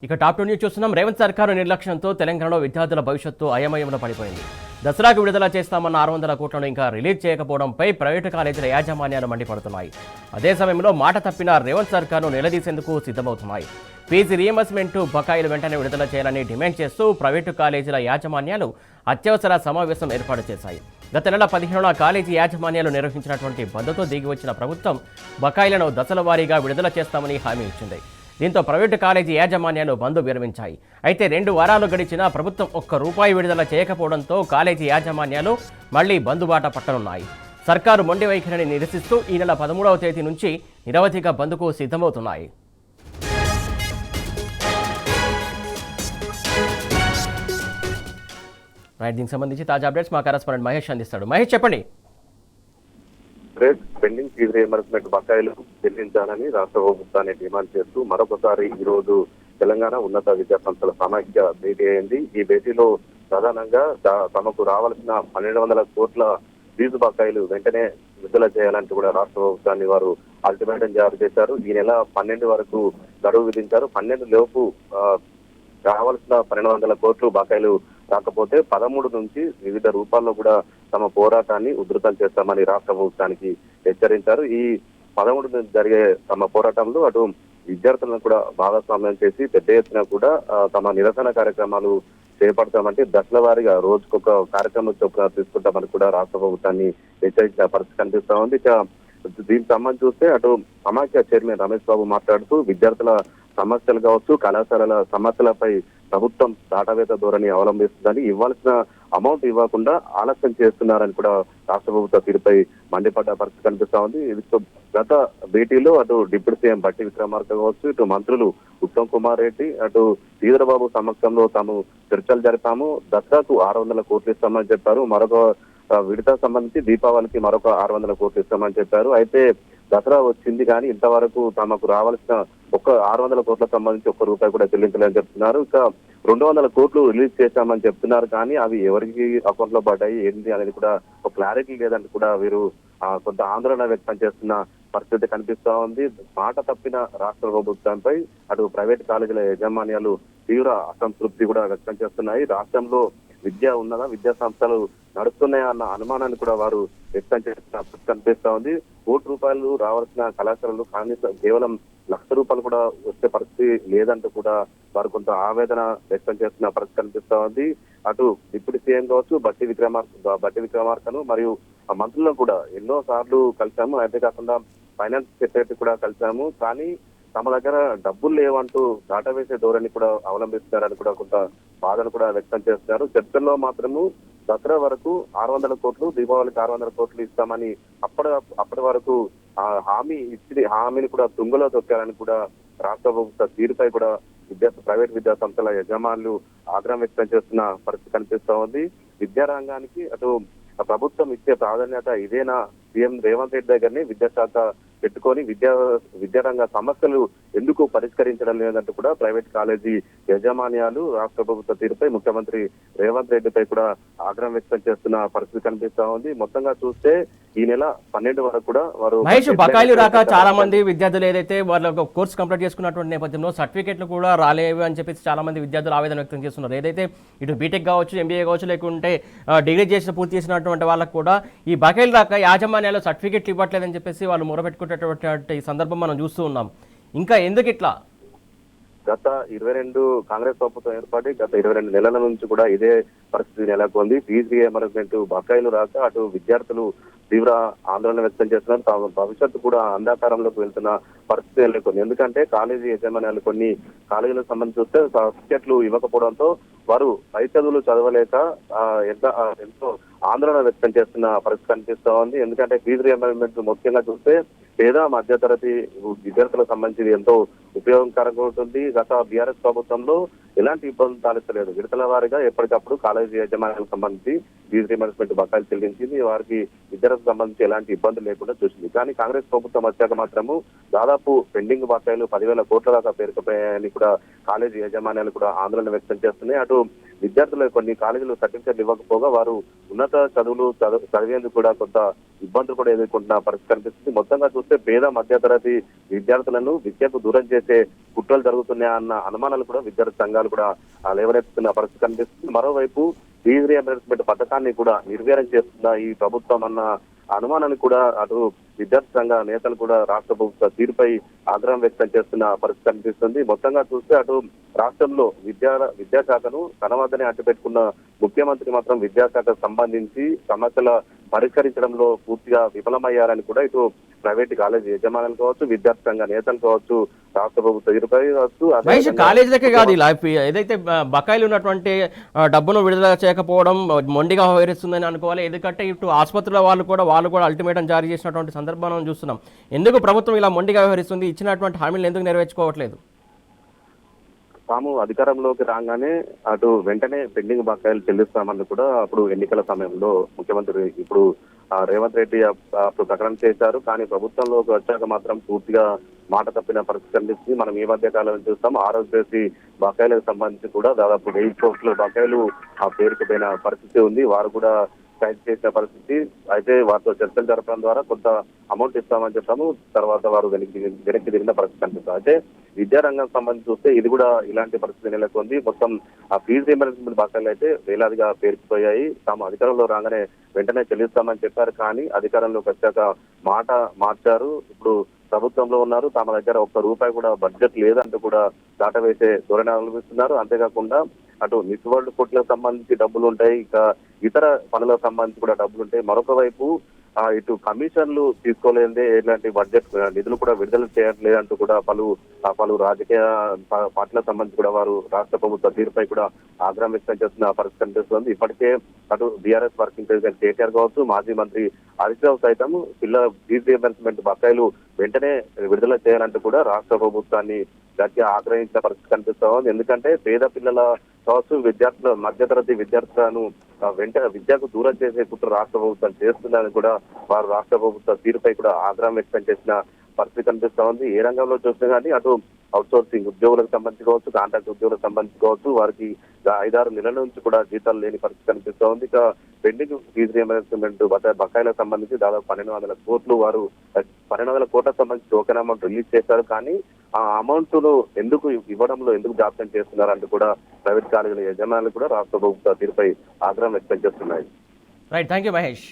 ఇక top 2 news చూస్తున్నాం. రేవంత్ సర్కారు నిర్లక్ష్యంతో తెలంగాణలో విద్యార్థుల భవిష్యత్తు అయోమయంలో పడిపోయింది. దసరాకు విడుదల చేస్తామన్న 600 కోట్లను ఇంకా రిలీజ్ చేయకపోవడంపై ప్రైవేటు కాలేజీల యాజమాన్యాలు మండిపడుతున్నాయి. అదే సమయంలో మాట తప్పిన రేవంత్ సర్కారును నిలదీసేందుకు సిద్ధమవుతున్నాయి. ఫీజు రీయింబర్స్మెంట్ బకాయిలు వెంటనే విడుదల చేయాలని డిమాండ్ చేస్తూ ప్రైవేటు కాలేజీల యాజమాన్యాలు అత్యవసర సమావేశం ఏర్పాటు చేశాయి. గత నెల 15న కాలేజీ యాజమాన్యాలు నిర్వహించినటువంటి బంద్తో దిగి వచ్చిన ప్రభుత్వం బకాయిలను దశల వారీగా విడుదల చేస్తామని హామీ ఇచ్చింది. దీంతో ప్రైవేటు కాలేజీ యాజమాన్యాలు బంద్ విరమించాయి. అయితే 2 వారాలు గడిచినా ప్రభుత్వం ₹1 విడుదల చేయకపోవడంతో కాలేజీ యాజమాన్యాలు మళ్లీ బందుబాట పట్టనున్నాయి. సర్కారు మొండి వైఖరిని నిరసిస్తూ ఈ నెల 13వ తేదీ నుంచి నిరవధిక బంద్కు సిద్ధమవుతున్నాయి. దీనికి సంబంధించి తాజా అప్డేట్స్ మా కరెస్పాండెంట్ మహేష్ అందిస్తాడు. మహేష్, చెప్పండి. పెండింగ్ ఫీజు రీయింబర్స్మెంట్ బకాయిలు చెల్లించాలని రాష్ట్ర ప్రభుత్వాన్ని డిమాండ్ చేస్తూ మరొకసారి ఈ రోజు తెలంగాణ ఉన్నత విద్యా సంస్థల సమాఖ్య భేటీ అయింది. ఈ భేటీలో ప్రధానంగా తమకు రావాల్సిన 1200 కోట్ల ఫీజు బకాయిలు వెంటనే విడుదల చేయాలంటూ కూడా రాష్ట్ర ప్రభుత్వాన్ని వారు అల్టిమేటం జారీ చేశారు. ఈ నెల 12 వరకు గడువు విధించారు. 12 లోపు రావాల్సిన 1200 కోట్లు బకాయిలు రాకపోతే 13 నుంచి వివిధ రూపాల్లో కూడా తమ పోరాటాన్ని ఉధృతం చేస్తామని రాష్ట్ర ప్రభుత్వానికి హెచ్చరించారు. ఈ 13 జరిగే తమ పోరాటంలో అటు విద్యార్థులను కూడా భాగస్వామ్యం చేసి పెద్ద ఎత్తున కూడా తమ నిరసన కార్యక్రమాలు చేపడతామంటే దశల వారీగా రోజుకొక కార్యక్రమం చొప్పున తీసుకుంటామని కూడా రాష్ట్ర ప్రభుత్వాన్ని హెచ్చరించిన పరిస్థితి కనిపిస్తా ఉంది. దీనికి సంబంధించి చూస్తే అటు సమాఖ్య చైర్మన్ రమేష్ బాబు మాట్లాడుతూ విద్యార్థుల సమస్యలు కావచ్చు, కళాశాలల సమస్యలపై ప్రభుత్వం దాటవేత ధోరణి అవలంబిస్తుందని, ఇవ్వాల్సిన అమౌంట్ ఇవ్వకుండా ఆలస్యం చేస్తున్నారని కూడా రాష్ట్ర ప్రభుత్వ తీరుపై మండిపడ్డ పరిస్థితి కనిపిస్తా ఉంది. గత భేటీలో అటు డిప్యూటీ సీఎం బట్టి విక్రమార్క కావచ్చు, ఇటు మంత్రులు ఉత్తమ్ కుమార్ రెడ్డి, అటు శ్రీధరబాబు సమక్షంలో తాము చర్చలు జరిపాము. దసరాకు 600 కోట్లు ఇస్తామని చెప్పారు. మరొక విడత సంబంధించి దీపావళికి మరొక 600 కోట్లు ఇస్తామని చెప్పారు. అయితే దసరా వచ్చింది కానీ ఇంతవరకు తమకు రావాల్సిన 600 కోట్లకు సంబంధించి ₹1 కూడా చెల్లించలేని చెప్తున్నారు. ఇక 200 కోట్లు రిలీజ్ చేశామని చెప్తున్నారు కానీ అవి ఎవరికి అకౌంట్ లో పడ్డాయి ఏంటి అనేది కూడా ఒక క్లారిటీ లేదంటూ కూడా వీరు కొంత ఆందోళన వ్యక్తం చేస్తున్న పరిస్థితి కనిపిస్తా ఉంది. మాట తప్పిన రాష్ట్ర ప్రభుత్వంపై అటు ప్రైవేట్ కాలేజీల యాజమాన్యాలు తీవ్ర అసంతృప్తి కూడా వ్యక్తం చేస్తున్నాయి. రాష్ట్రంలో విద్య ఉన్నదా, విద్యా సంస్థలు నడుస్తున్నాయా అన్న అనుమానాన్ని కూడా వారు వ్యక్తం చేస్తున్న పరిస్థితి కనిపిస్తా ఉంది. ₹1 రావాల్సిన కళాశాలలు కనీసం కేవలం ₹1,00,000 కూడా వచ్చే పరిస్థితి లేదంటూ కూడా వారు కొంత ఆవేదన వ్యక్తం చేస్తున్న పరిస్థితి కనిపిస్తా ఉంది. అటు డిప్యూటీ సీఎం కావచ్చు, బట్టి విక్రమార్కను మరియు మంత్రులను కూడా ఎన్నో సార్లు కలిసాము. అయితే కాకుండా ఫైనాన్స్ సెక్రటరీ కూడా కలిసాము. కానీ తమ దగ్గర డబ్బులు లేవంటూ దాటవేసే ధోరణి కూడా అవలంబిస్తున్నారని కూడా కొంత బాధను కూడా వ్యక్తం చేస్తున్నారు. చర్చల్లో మాత్రము దసరా వరకు 600 కోట్లు, దీపావళికి 600 కోట్లు ఇస్తామని అప్పటి వరకు హామీని కూడా తుంగలో తొక్కారని కూడా రాష్ట్ర ప్రభుత్వ తీరుపై కూడా ప్రైవేట్ విద్యా సంస్థల యజమానులు ఆగ్రహం వ్యక్తం చేస్తున్న పరిస్థితి కనిపిస్తా ఉంది. విద్యారంగానికి అటు ప్రభుత్వం ఇచ్చే ప్రాధాన్యత ఇదేనా, సీఎం రేవంత్ రెడ్డి దగ్గరనే విద్యాశాఖ పెట్టుకొని విద్యారంగ సమస్యలు ఎందుకు పరిష్కరించడం లేదంటూ కూడా ప్రైవేట్ కాలేజీ యాజమాన్యాలు రాష్ట్ర ప్రభుత్వ తీరుపై ముఖ్యమంత్రి రేవంత్ రెడ్డిపై కూడా ఆగ్రహం వ్యక్తం చేస్తున్న పరిస్థితి కనిపిస్తా ఉంది. మొత్తంగా చూస్తే ఈ నెల 12 వరకు కూడా వారు బకాయిలు రాక చాలా మంది విద్యార్థులు ఏదైతే వాళ్ళ కోర్స్ కంప్లీట్ చేసుకున్నటువంటి నేపథ్యంలో సర్టిఫికెట్లు కూడా రాలేవు అని చెప్పేసి చాలా మంది విద్యార్థులు ఆవేదన వ్యక్తం చేస్తున్నారు. ఏదైతే ఇటు బీటెక్ కావచ్చు, ఎంబీఏ కావచ్చు, లేకుంటే డిగ్రీ పూర్తి చేసినటువంటి వాళ్ళకు కూడా ఈ బకాయిలు రాక యాజమాన్యాలు సర్టిఫికెట్లు ఇవ్వట్లేదని చెప్పేసి వాళ్ళు మొరపెట్టుకునేటువంటి సందర్భం మనం చూస్తూ ఉన్నాం. ఇంకా ఎందుకు ఇట్లా? గత 22 కాంగ్రెస్ ప్రభుత్వం ఏర్పడి గత 22 నెలల నుంచి కూడా ఇదే పరిస్థితి నెలకొంది. ఫీజు రీయింబర్స్మెంట్ బకాయిలు రాక అటు విద్యార్థులు తీవ్ర ఆందోళన వ్యక్తం చేస్తున్నారు. తమ భవిష్యత్తు కూడా అంధకారంలోకి వెళ్తున్న పరిస్థితి నెలకొంది. ఎందుకంటే కాలేజీ యజమాన్యాలు కొన్ని కాలేజీలకు సంబంధించి చూస్తే సర్టిఫికెట్లు ఇవ్వకపోవడంతో వారు పై చదువులు చదవలేక ఎంతో ఆందోళన వ్యక్తం చేస్తున్న పరిస్థితి కనిపిస్తా ఉంది. ఎందుకంటే ఫీజు రీయింబర్స్మెంట్ ముఖ్యంగా చూస్తే పేద మధ్యతరగతి విద్యార్థులకు సంబంధించి ఎంతో ఉపయోగకరంగా ఉంటుంది. గత బీఆర్ఎస్ ప్రభుత్వంలో ఎలాంటి ఇబ్బందులు తలెత్తలేదు. విడతల వారీగా ఎప్పటికప్పుడు కాలేజీ యాజమాన్యాలకు సంబంధించి ఫీజు రీయింబర్స్మెంట్ బకాయిలు చెల్లించింది. వారికి విద్యార్థులకు సంబంధించి ఎలాంటి ఇబ్బందులు లేకుండా చూసింది. కానీ కాంగ్రెస్ ప్రభుత్వం వచ్చాక మాత్రము దాదాపు పెండింగ్ బకాయిలు 10,000 కోట్ల దాకా పేరుకుపోయాయని కూడా కాలేజీ యాజమాన్యాలు కూడా ఆందోళన వ్యక్తం చేస్తున్నాయి. అటు విద్యార్థులు కొన్ని కాలేజీలు సర్టిఫికెట్లు ఇవ్వకపోగా వారు ఉన్నత చదువులు చదివేందుకు కూడా కొంత ఇబ్బందులు కూడా ఎదుర్కొంటున్న పరిస్థితి కనిపిస్తుంది. మొత్తంగా చూస్తే పేద మధ్యతరగతి విద్యార్థులను విద్యకు దూరం చేసే కుట్రలు జరుగుతున్నాయన్న అనుమానాలు కూడా విద్యార్థి సంఘాలు కూడా లేవనెత్తుతున్న పరిస్థితి కనిపిస్తుంది. మరోవైపు ఫీజు రియంబర్స్మెంట్ పథకాన్ని కూడా నిర్వీర్యం చేస్తున్న ఈ ప్రభుత్వం అన్న అనుమానాన్ని కూడా అటు విద్యార్థి సంఘ నేతలు కూడా రాష్ట్ర ప్రభుత్వ తీరుపై ఆగ్రహం వ్యక్తం చేస్తున్న పరిస్థితి కనిపిస్తుంది. మొత్తంగా చూస్తే అటు రాష్ట్రంలో విద్యాశాఖను తన వద్దనే అడ్డుపెట్టుకున్న ముఖ్యమంత్రి మాత్రం విద్యాశాఖకు సంబంధించి సమస్యల పరిష్కరించడంలో పూర్తిగా విఫలమయ్యారని కూడా ఇటు ప్రైవేట్ కాలేజీ యజమానులు కావచ్చు, విద్యార్థి సంఘ నేతలు కావచ్చు, రాష్ట్ర ప్రభుత్వ తీరుపై కావచ్చు, మహేష్ కాలేజీలకే కాదు ఇలా ఏదైతే బకాయిలు ఉన్నటువంటి డబ్బును విడుదల చేయకపోవడం మొండిగా వ్యవహరిస్తుందని అనుకోవాలి. ఎందుకంటే ఇటు ఆసుపత్రుల వాళ్ళు కూడా అల్టిమేటం జారీ చేసినటువంటి సందర్భం చూస్తున్నాం. ఎందుకు ప్రభుత్వం ఇలా మొండిగా వ్యవహరిస్తుంది? ఇచ్చినటువంటి హామీలు ఎందుకు నెరవేర్చుకోవట్లేదు? తాము అధికారంలోకి రాగానే అటు వెంటనే పెండింగ్ బకాయిలు చెల్లిస్తామని కూడా అప్పుడు ఎన్నికల సమయంలో ముఖ్యమంత్రి ఇప్పుడు రేవంత్ రెడ్డి అప్పుడు ప్రకటన చేశారు. కానీ ప్రభుత్వంలోకి వచ్చాక మాత్రం పూర్తిగా మాట తప్పిన పరిస్థితి కనిపిస్తుంది. మనం ఈ మధ్య కాలంలో చూస్తాం ఆరోగ్యశ్రీ బకాయిలకు సంబంధించి కూడా దాదాపు 1000 కోట్ల బకాయిలు ఆ పేరుకుపోయిన పరిస్థితి ఉంది. వారు కూడా స్ట్రైక్ చేసిన పరిస్థితి. అయితే వారితో చర్చలు జరపడం ద్వారా కొంత అమౌంట్ ఇస్తామని చెప్పాము. తర్వాత వారు వెనక్కి దిగిన పరిస్థితి కనిపిస్తుంది. అయితే విద్యారంగం సంబంధించి చూస్తే ఇది కూడా ఇలాంటి పరిస్థితి నెలకొంది. మొత్తం ఆ ఫీజు రీయింబర్స్మెంట్ బకాయిలు అయితే వేలాదిగా పేరుకుపోయాయి. తాము అధికారంలో రాగానే వెంటనే చెల్లిస్తామని చెప్పారు. కానీ అధికారంలోకి వచ్చాక మాట మార్చారు. ఇప్పుడు ప్రభుత్వంలో ఉన్నారు. తమ దగ్గర ఒక్క రూపాయి కూడా బడ్జెట్ లేదంటూ కూడా దాటవేసే ధోరణి అవలంబిస్తున్నారు. అంతేకాకుండా అటు మిస్ వరల్డ్ ఫుడ్లకు సంబంధించి డబ్బులు ఉంటాయి, ఇక ఇతర పనులకు సంబంధించి కూడా డబ్బులు ఉంటాయి. మరొక వైపు ఇటు కమిషన్లు తీసుకోలేదే ఎలాంటి బడ్జెట్ నిధులు కూడా విడుదల చేయట్లేదంటూ కూడా పలు రాజకీయ పార్టీలకు సంబంధించి కూడా వారు రాష్ట్ర ప్రభుత్వ తీరుపై కూడా ఆగ్రహం వ్యక్తం చేస్తున్న పరిస్థితి కనిపిస్తుంది. ఇప్పటికే అటు బీఆర్ఎస్ వర్కింగ్ ప్రెసిడెంట్ కేటీఆర్ కావచ్చు, మాజీ మంత్రి హరీష్ రావు సైతం ఫీజు రీయింబర్స్మెంట్ బకాయిలు వెంటనే విడుదల చేయాలంటూ కూడా రాష్ట్ర ప్రభుత్వాన్ని గట్టిగా ఆగ్రహించిన పరిస్థితి కనిపిస్తా ఉంది. ఎందుకంటే పేద పిల్లల కావచ్చు, విద్యార్థుల మధ్యతరగతి విద్యార్థులను విద్యకు దూరం చేసే కుట్ర రాష్ట్ర ప్రభుత్వం చేస్తుందని కూడా వారు రాష్ట్ర ప్రభుత్వ తీరుపై కూడా ఆగ్రహం వ్యక్తం చేసిన పరిస్థితి కనిపిస్తా ఉంది. ఏ రంగంలో చూసినా కానీ అటు అవుట్సోర్సింగ్ ఉద్యోగులకు సంబంధించి కావచ్చు, కాంట్రాక్ట్ ఉద్యోగులకు సంబంధించి కావచ్చు, వారికి 5-6 నెలల నుంచి కూడా జీతాలు లేని పరిస్థితి కనిపిస్తా ఉంది. ఇక పెండింగ్ ఫీజు రియంబర్స్మెంట్ బకాయిలకు సంబంధించి దాదాపు 1200 కోట్లు వారు 1200 కోట్లకు సంబంధించి టోకెన్ అమౌంట్ రిలీజ్ చేశారు. కానీ ఆ అమౌంట్ ను ఇవ్వడంలో ఎందుకు జాప్యం చేస్తున్నారంటూ కూడా ప్రైవేట్ కాలేజీల యజమానులు కూడా రాష్ట్ర ప్రభుత్వ తీరుపై ఆగ్రహం వ్యక్తం చేస్తున్నాయి. Right, thank you Mahesh.